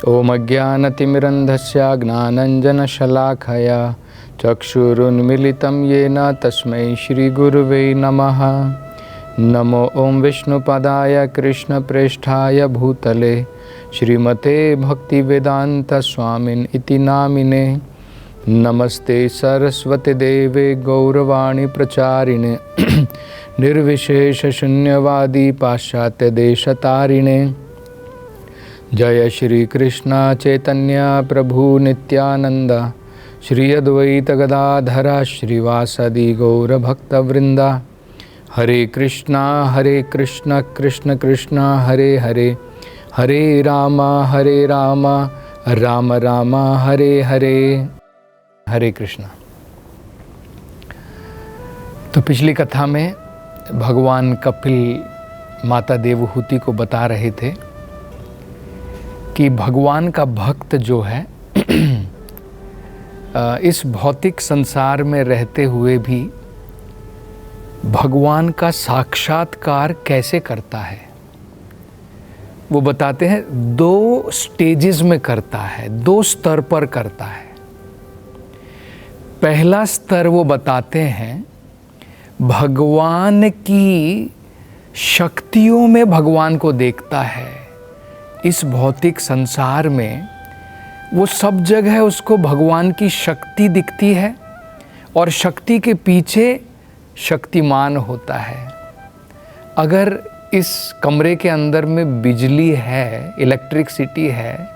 ओम अज्ञानतिमिरन्धस्य ज्ञानञ्जनशलाखया चक्षुरुन्मीलितं येन तस्मै श्रीगुरुवे नमः। नमो ओम विष्णुपदाय कृष्णप्रेष्ठाय भूतले श्रीमते भक्तिवेदान्तस्वामिन् इति नामिने। नमस्ते सरस्वती देवे गौरवाणी प्रचारिणे निर्विशेषशून्यवादी पाश्चात्यदेशतारिणे। जय श्री कृष्ण चैतन्य प्रभु नित्यानंद श्री अद्वैत गदाधर श्रीवासदि गौरभक्तवृंदा। हरे कृष्ण कृष्ण कृष्ण हरे हरे, हरे राम राम राम हरे हरे। हरे कृष्ण। तो पिछली कथा में भगवान कपिल माता देवहूति को बता रहे थे कि भगवान का भक्त जो है इस भौतिक संसार में रहते हुए भी भगवान का साक्षात्कार कैसे करता है। वो बताते हैं 2 स्टेजेस में करता है, 2 स्तर पर करता है। पहला स्तर वो बताते हैं भगवान की शक्तियों में भगवान को देखता है। इस भौतिक संसार में वो सब जगह उसको भगवान की शक्ति दिखती है और शक्ति के पीछे शक्तिमान होता है। अगर इस कमरे के अंदर में बिजली है, इलेक्ट्रिसिटी है,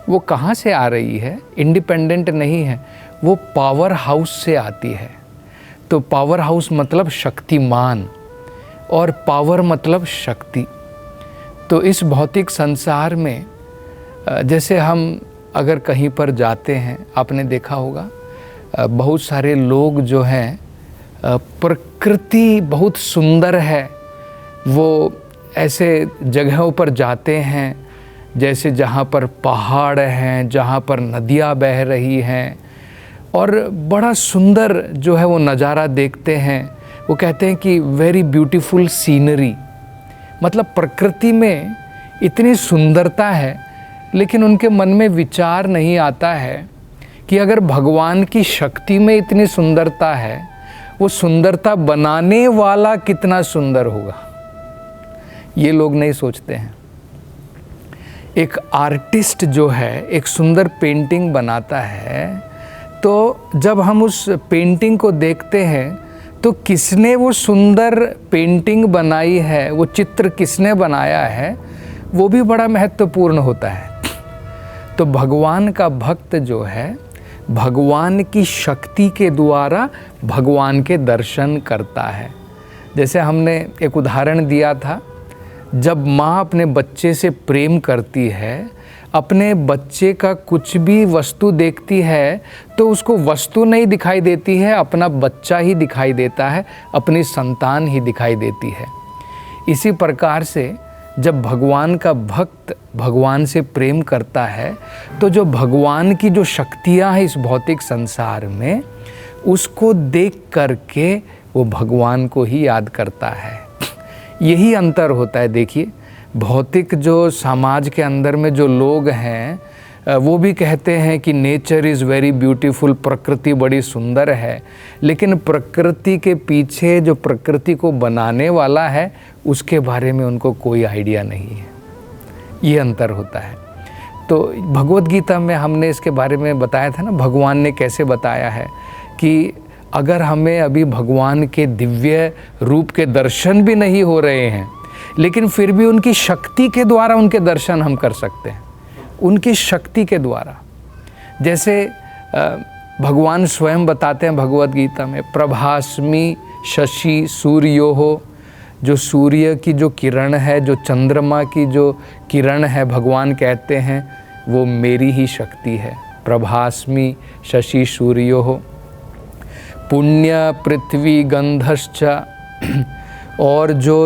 वो कहाँ से आ रही है? इंडिपेंडेंट नहीं है, वो पावर हाउस से आती है। तो पावर हाउस मतलब शक्तिमान और पावर मतलब शक्ति। तो इस भौतिक संसार में जैसे हम अगर कहीं पर जाते हैं, आपने देखा होगा बहुत सारे लोग जो हैं, प्रकृति बहुत सुंदर है, वो ऐसे जगहों पर जाते हैं जैसे जहाँ पर पहाड़ हैं, जहाँ पर नदियाँ बह रही हैं और बड़ा सुंदर जो है वो नज़ारा देखते हैं। वो कहते हैं कि वेरी ब्यूटीफुल सीनरी, मतलब प्रकृति में इतनी सुंदरता है, लेकिन उनके मन में विचार नहीं आता है कि अगर भगवान की शक्ति में इतनी सुंदरता है, वो सुंदरता बनाने वाला कितना सुंदर होगा, ये लोग नहीं सोचते हैं। एक आर्टिस्ट जो है एक सुंदर पेंटिंग बनाता है, तो जब हम उस पेंटिंग को देखते हैं तो किसने वो सुंदर पेंटिंग बनाई है, वो चित्र किसने बनाया है, वो भी बड़ा महत्वपूर्ण होता है। तो भगवान का भक्त जो है भगवान की शक्ति के द्वारा भगवान के दर्शन करता है। जैसे हमने एक उदाहरण दिया था, जब माँ अपने बच्चे से प्रेम करती है, अपने बच्चे का कुछ भी वस्तु देखती है तो उसको वस्तु नहीं दिखाई देती है, अपना बच्चा ही दिखाई देता है, अपनी संतान ही दिखाई देती है। इसी प्रकार से जब भगवान का भक्त भगवान से प्रेम करता है तो जो भगवान की जो शक्तियाँ हैं इस भौतिक संसार में, उसको देख करके वो भगवान को ही याद करता है। यही अंतर होता है। देखिए, भौतिक जो समाज के अंदर में जो लोग हैं वो भी कहते हैं कि नेचर इज़ वेरी ब्यूटीफुल, प्रकृति बड़ी सुंदर है, लेकिन प्रकृति के पीछे जो प्रकृति को बनाने वाला है उसके बारे में उनको कोई आइडिया नहीं है। ये अंतर होता है। तो भगवद गीता में हमने इसके बारे में बताया था ना, भगवान ने कैसे बताया है कि अगर हमें अभी भगवान के दिव्य रूप के दर्शन भी नहीं हो रहे हैं, लेकिन फिर भी उनकी शक्ति के द्वारा उनके दर्शन हम कर सकते हैं, उनकी शक्ति के द्वारा। जैसे भगवान स्वयं बताते हैं भगवद गीता में, प्रभास्मि शशि सूर्योः, जो सूर्य की जो किरण है, जो चंद्रमा की जो किरण है, भगवान कहते हैं वो मेरी ही शक्ति है। प्रभास्मि शशि सूर्योः पुण्य पृथ्वी गंधश्च, और जो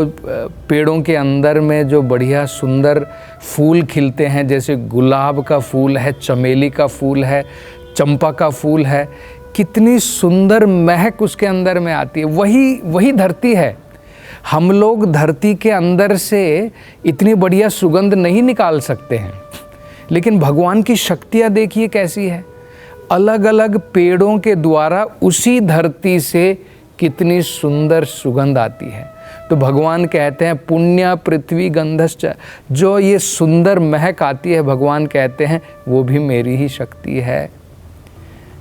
पेड़ों के अंदर में जो बढ़िया सुंदर फूल खिलते हैं, जैसे गुलाब का फूल है, चमेली का फूल है, चंपा का फूल है, कितनी सुंदर महक उसके अंदर में आती है। वही धरती है। हम लोग धरती के अंदर से इतनी बढ़िया सुगंध नहीं निकाल सकते हैं, लेकिन भगवान की शक्तियाँ देखिए कैसी है, अलग अलग पेड़ों के द्वारा उसी धरती से कितनी सुंदर सुगंध आती है। तो भगवान कहते हैं पुण्य पृथ्वी गंधश्च, जो ये सुंदर महक आती है भगवान कहते हैं वो भी मेरी ही शक्ति है।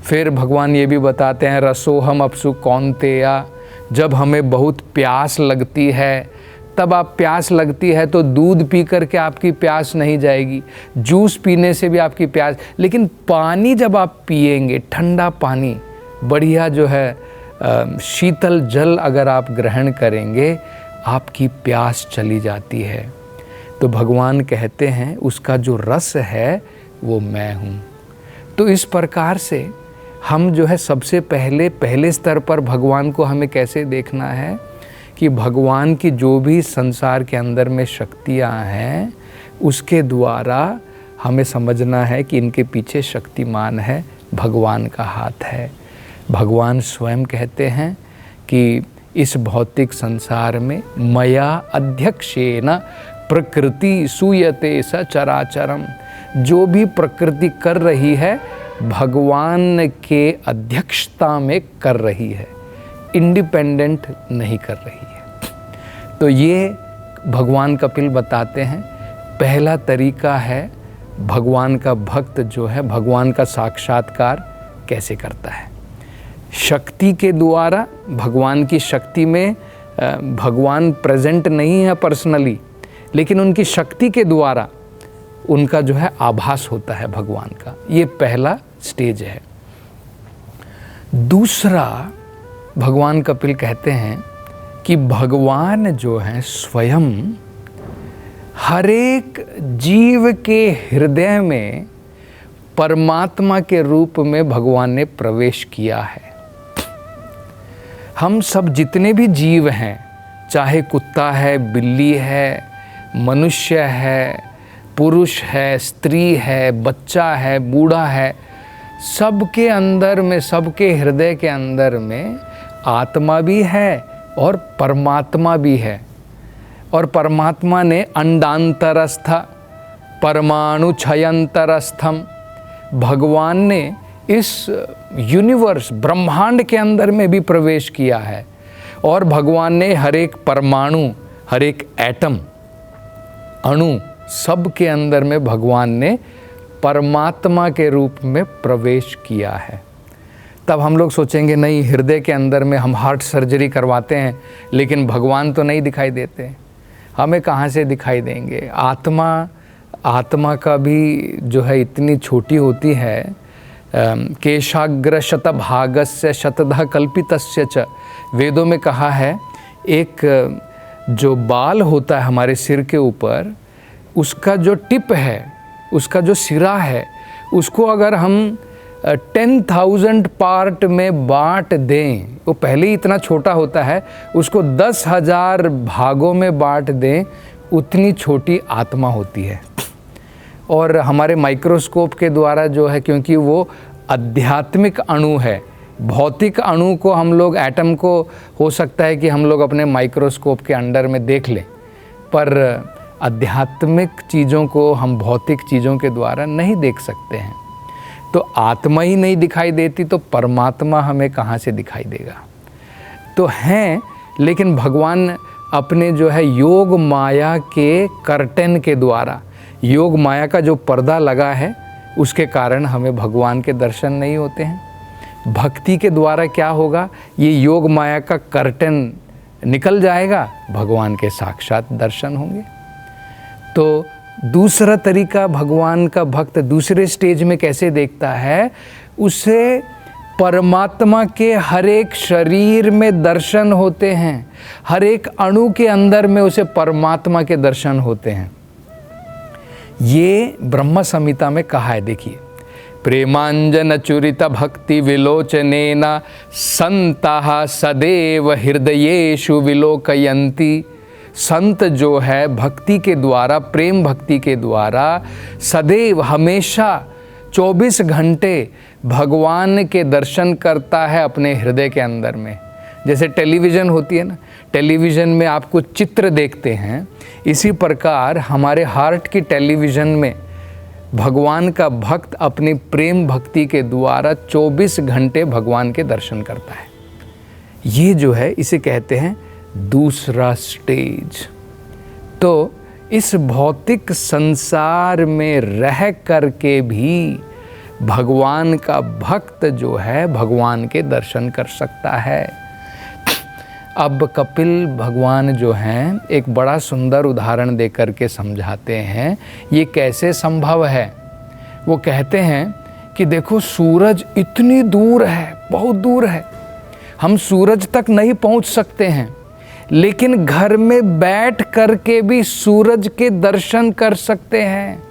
फिर भगवान ये भी बताते हैं रसोहम अपसु कौन्तेया, जब हमें बहुत प्यास लगती है, तब आप प्यास लगती है तो दूध पी करके आपकी प्यास नहीं जाएगी, जूस पीने से भी आपकी प्यास, लेकिन पानी जब आप पिएंगे, ठंडा पानी, बढ़िया जो है शीतल जल अगर आप ग्रहण करेंगे, आपकी प्यास चली जाती है। तो भगवान कहते हैं उसका जो रस है वो मैं हूँ। तो इस प्रकार से हम जो है सबसे पहले स्तर पर भगवान को हमें कैसे देखना है कि भगवान की जो भी संसार के अंदर में शक्तियाँ हैं उसके द्वारा हमें समझना है कि इनके पीछे शक्तिमान है, भगवान का हाथ है। भगवान स्वयं कहते हैं कि इस भौतिक संसार में मया अध्यक्षेन प्रकृति सूयते सचराचरम, जो भी प्रकृति कर रही है भगवान के अध्यक्षता में कर रही है, इंडिपेंडेंट नहीं कर रही है। तो ये भगवान कपिल बताते हैं पहला तरीका है भगवान का भक्त जो है भगवान का साक्षात्कार कैसे करता है। शक्ति के द्वारा, भगवान की शक्ति में भगवान प्रेजेंट नहीं है पर्सनली, लेकिन उनकी शक्ति के द्वारा उनका जो है आभास होता है भगवान का। ये पहला स्टेज है। दूसरा भगवान कपिल कहते हैं कि भगवान जो है स्वयं हर एक जीव के हृदय में परमात्मा के रूप में भगवान ने प्रवेश किया है। हम सब जितने भी जीव हैं, चाहे कुत्ता है, बिल्ली है, मनुष्य है, पुरुष है, स्त्री है, बच्चा है, बूढ़ा है, सबके अंदर में, सबके हृदय के अंदर में आत्मा भी है और परमात्मा भी है। और परमात्मा ने अंडांतरस्थ परमाणु क्षयंतरस्थम, भगवान ने इस यूनिवर्स ब्रह्मांड के अंदर में भी प्रवेश किया है। और भगवान ने हर एक परमाणु, हर एक एटम, अणु, सब के अंदर में भगवान ने परमात्मा के रूप में प्रवेश किया है। तब हम लोग सोचेंगे नहीं, हृदय के अंदर में हम हार्ट सर्जरी करवाते हैं लेकिन भगवान तो नहीं दिखाई देते, हमें कहाँ से दिखाई देंगे। आत्मा का भी जो है इतनी छोटी होती है, केशाग्र शतभागस्य शतधा कल्पितस्य च, वेदों में कहा है एक जो बाल होता है हमारे सिर के ऊपर, उसका जो टिप है, उसका जो सिरा है, उसको अगर हम 10,000 पार्ट में बांट दें, वो पहले ही इतना छोटा होता है, उसको 10,000 भागों में बांट दें, उतनी छोटी आत्मा होती है। और हमारे माइक्रोस्कोप के द्वारा जो है, क्योंकि वो आध्यात्मिक अणु है, भौतिक अणु को हम लोग, एटम को हो सकता है कि हम लोग अपने माइक्रोस्कोप के अंडर में देख लें, पर आध्यात्मिक चीज़ों को हम भौतिक चीज़ों के द्वारा नहीं देख सकते हैं। तो आत्मा ही नहीं दिखाई देती तो परमात्मा हमें कहाँ से दिखाई देगा। तो हैं, लेकिन भगवान अपने जो है योग माया के कर्टन के द्वारा, योग माया का जो पर्दा लगा है उसके कारण हमें भगवान के दर्शन नहीं होते हैं। भक्ति के द्वारा क्या होगा, ये योग माया का कर्टन निकल जाएगा, भगवान के साक्षात दर्शन होंगे। तो दूसरा तरीका भगवान का भक्त दूसरे स्टेज में कैसे देखता है, उसे परमात्मा के हर एक शरीर में दर्शन होते हैं, हर एक अणु के अंदर में उसे परमात्मा के दर्शन होते हैं। ये ब्रह्म संहिता में कहा है, देखिए, प्रेमांजन चुरित भक्ति विलोचनेन संतः सदैव हृदयेषु विलोकयन्ति। संत जो है भक्ति के द्वारा, प्रेम भक्ति के द्वारा सदैव, हमेशा 24 घंटे भगवान के दर्शन करता है अपने हृदय के अंदर में। जैसे टेलीविज़न होती है ना, टेलीविज़न में आप कुछ चित्र देखते हैं, इसी प्रकार हमारे हार्ट की टेलीविज़न में भगवान का भक्त अपनी प्रेम भक्ति के द्वारा 24 घंटे भगवान के दर्शन करता है। ये जो है इसे कहते हैं दूसरा स्टेज। तो इस भौतिक संसार में रह करके भी भगवान का भक्त जो है भगवान के दर्शन कर सकता है। अब कपिल भगवान जो हैं एक बड़ा सुंदर उदाहरण दे करके समझाते हैं ये कैसे संभव है। वो कहते हैं कि देखो सूरज इतनी दूर है, बहुत दूर है, हम सूरज तक नहीं पहुंच सकते हैं, लेकिन घर में बैठ करके भी सूरज के दर्शन कर सकते हैं।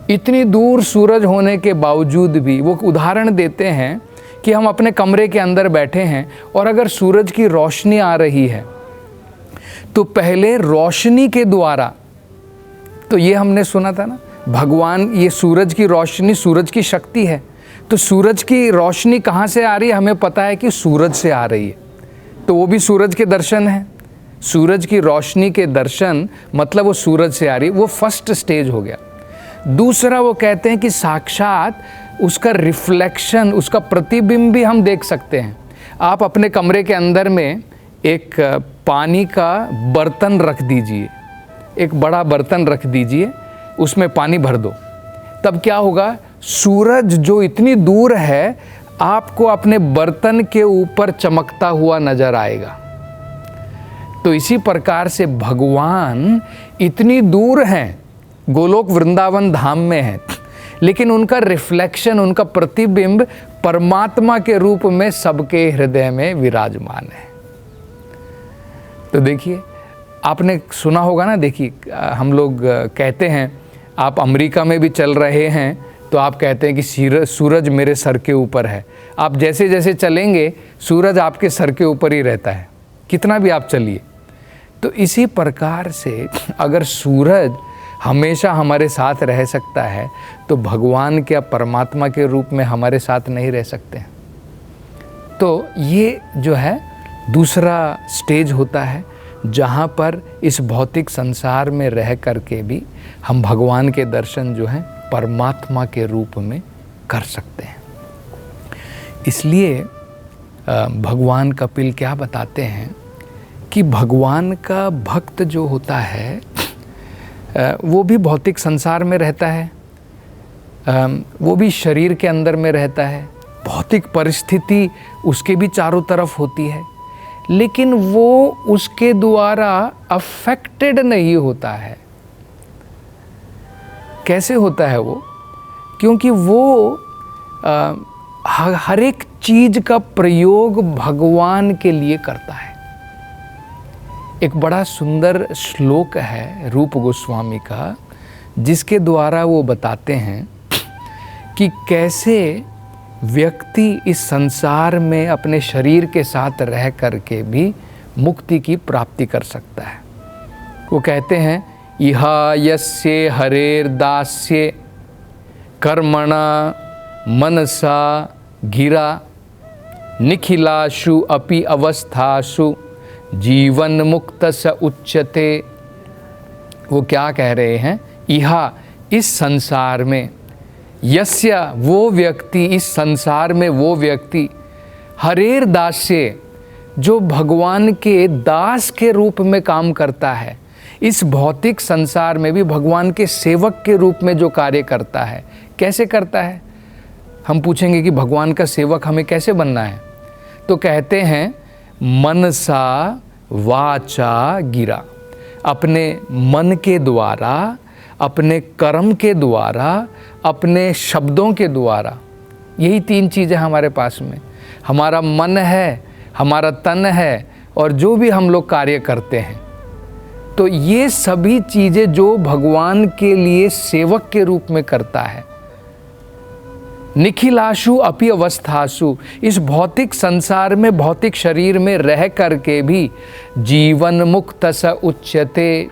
इतनी दूर सूरज होने के बावजूद भी वो उदाहरण देते हैं कि हम अपने कमरे के अंदर बैठे हैं और अगर सूरज की रोशनी आ रही है तो पहले रोशनी के द्वारा, तो ये हमने सुना था ना, भगवान ये सूरज की रोशनी, सूरज की शक्ति है, तो सूरज की रोशनी कहाँ से आ रही है, हमें पता है कि सूरज से आ रही है, तो वो भी सूरज के दर्शन है। सूरज की रोशनी के दर्शन मतलब वो सूरज से आ रही, वो फर्स्ट स्टेज हो गया। दूसरा वो कहते हैं कि साक्षात उसका रिफ्लेक्शन, उसका प्रतिबिंब भी हम देख सकते हैं। आप अपने कमरे के अंदर में एक पानी का बर्तन रख दीजिए, एक बड़ा बर्तन रख दीजिए, उसमें पानी भर दो, तब क्या होगा, सूरज जो इतनी दूर है आपको अपने बर्तन के ऊपर चमकता हुआ नजर आएगा। तो इसी प्रकार से भगवान इतनी दूर हैं, गोलोक वृंदावन धाम में है, लेकिन उनका रिफ्लेक्शन, उनका प्रतिबिंब परमात्मा के रूप में सबके हृदय में विराजमान है। तो देखिए, आपने सुना होगा ना, देखिए हम लोग कहते हैं, आप अमेरिका में भी चल रहे हैं तो आप कहते हैं कि सूरज मेरे सर के ऊपर है। आप जैसे जैसे चलेंगे सूरज आपके सर के ऊपर ही रहता है, कितना भी आप चलिए। तो इसी प्रकार से अगर सूरज हमेशा हमारे साथ रह सकता है तो भगवान क्या परमात्मा के रूप में हमारे साथ नहीं रह सकते हैं। तो ये जो है दूसरा स्टेज होता है जहाँ पर इस भौतिक संसार में रह करके भी हम भगवान के दर्शन जो हैं परमात्मा के रूप में कर सकते हैं। इसलिए भगवान कपिल क्या बताते हैं कि भगवान का भक्त जो होता है वो भी भौतिक संसार में रहता है, वो भी शरीर के अंदर में रहता है, भौतिक परिस्थिति उसके भी चारों तरफ होती है, लेकिन वो उसके द्वारा अफेक्टेड नहीं होता है। कैसे होता है वो? क्योंकि वो हर एक चीज का प्रयोग भगवान के लिए करता है। एक बड़ा सुंदर श्लोक है रूप गोस्वामी का, जिसके द्वारा वो बताते हैं कि कैसे व्यक्ति इस संसार में अपने शरीर के साथ रह करके भी मुक्ति की प्राप्ति कर सकता है। वो कहते हैं, इहा यस्य हरेर दास्य कर्मणा मनसा गिरा निखिलाशु अपि अवस्थासु जीवन मुक्त स उच्यते। वो क्या कह रहे हैं, इहा इस संसार में, यस्य वो व्यक्ति, इस संसार में वो व्यक्ति, हरेर दास्य जो भगवान के दास के रूप में काम करता है, इस भौतिक संसार में भी भगवान के सेवक के रूप में जो कार्य करता है। कैसे करता है? हम पूछेंगे कि भगवान का सेवक हमें कैसे बनना है, तो कहते हैं मनसा वाचा गिरा, अपने मन के द्वारा, अपने कर्म के द्वारा, अपने शब्दों के द्वारा। यही तीन चीज़ें हमारे पास में, हमारा मन है, हमारा तन है, और जो भी हम लोग कार्य करते हैं। तो ये सभी चीज़ें जो भगवान के लिए सेवक के रूप में करता है। निखिलाशु अपि अवस्थासु, इस भौतिक संसार में, भौतिक शरीर में रह करके भी जीवन मुक्त स उच्यते,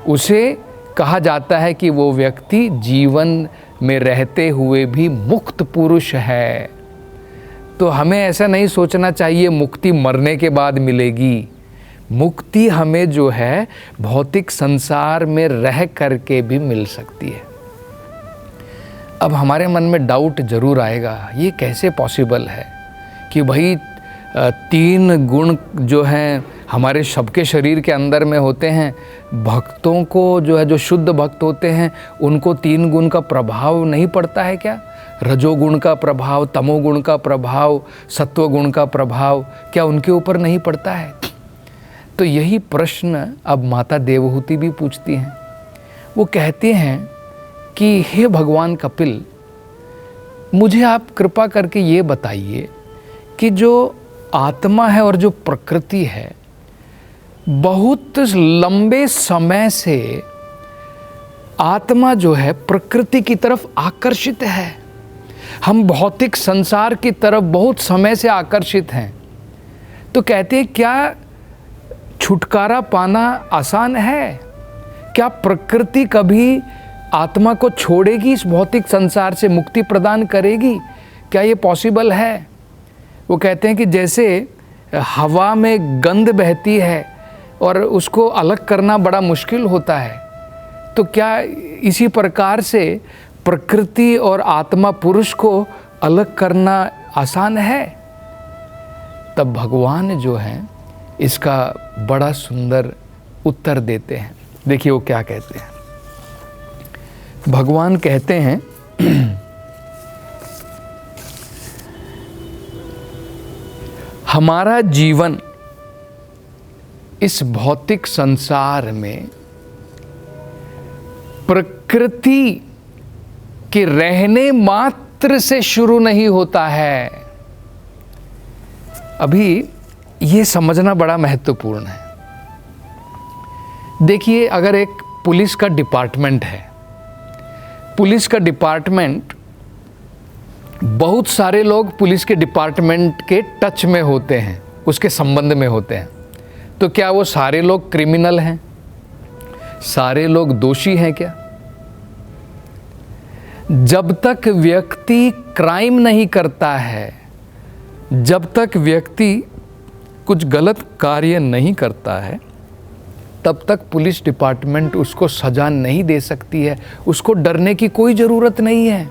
उसे कहा जाता है कि वो व्यक्ति जीवन में रहते हुए भी मुक्त पुरुष है। तो हमें ऐसा नहीं सोचना चाहिए मुक्ति मरने के बाद मिलेगी। मुक्ति हमें जो है भौतिक संसार में रह करके भी मिल सकती है। अब हमारे मन में डाउट जरूर आएगा, ये कैसे पॉसिबल है कि भाई 3 गुण जो हैं हमारे सबके शरीर के अंदर में होते हैं, भक्तों को जो है, जो शुद्ध भक्त होते हैं, उनको 3 गुण का प्रभाव नहीं पड़ता है क्या? रजोगुण का प्रभाव, तमोगुण का प्रभाव, सत्वगुण का प्रभाव क्या उनके ऊपर नहीं पड़ता है? तो यही प्रश्न अब माता देवहूति भी पूछती हैं। वो कहती हैं कि हे भगवान कपिल, मुझे आप कृपा करके ये बताइए कि जो आत्मा है और जो प्रकृति है, बहुत लंबे समय से आत्मा जो है प्रकृति की तरफ आकर्षित है। हम भौतिक संसार की तरफ बहुत समय से आकर्षित हैं। तो कहते हैं क्या छुटकारा पाना आसान है? क्या प्रकृति कभी आत्मा को छोड़ेगी, इस भौतिक संसार से मुक्ति प्रदान करेगी? क्या ये पॉसिबल है? वो कहते हैं कि जैसे हवा में गंध बहती है और उसको अलग करना बड़ा मुश्किल होता है, तो क्या इसी प्रकार से प्रकृति और आत्मा पुरुष को अलग करना आसान है? तब भगवान जो हैं इसका बड़ा सुंदर उत्तर देते हैं। देखिए वो क्या कहते हैं। भगवान कहते हैं हमारा जीवन इस भौतिक संसार में प्रकृति के रहने मात्र से शुरू नहीं होता है। अभी ये समझना बड़ा महत्वपूर्ण है। देखिए, अगर एक पुलिस का डिपार्टमेंट है, पुलिस का डिपार्टमेंट, बहुत सारे लोग पुलिस के डिपार्टमेंट के टच में होते हैं, उसके संबंध में होते हैं, तो क्या वो सारे लोग क्रिमिनल हैं? सारे लोग दोषी हैं क्या? जब तक व्यक्ति क्राइम नहीं करता है, जब तक व्यक्ति कुछ गलत कार्य नहीं करता है, तब तक पुलिस डिपार्टमेंट उसको सजा नहीं दे सकती है। उसको डरने की कोई ज़रूरत नहीं है।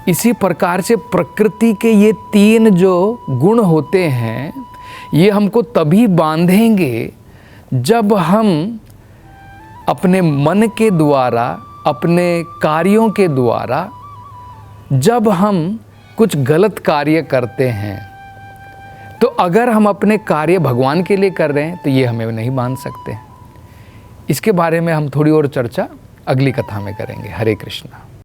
इसी प्रकार से प्रकृति के ये 3 जो गुण होते हैं, ये हमको तभी बांधेंगे जब हम अपने मन के द्वारा, अपने कार्यों के द्वारा, जब हम कुछ गलत कार्य करते हैं। तो अगर हम अपने कार्य भगवान के लिए कर रहे हैं तो ये हमें नहीं बांध सकते। इसके बारे में हम थोड़ी और चर्चा अगली कथा में करेंगे। हरे कृष्णा।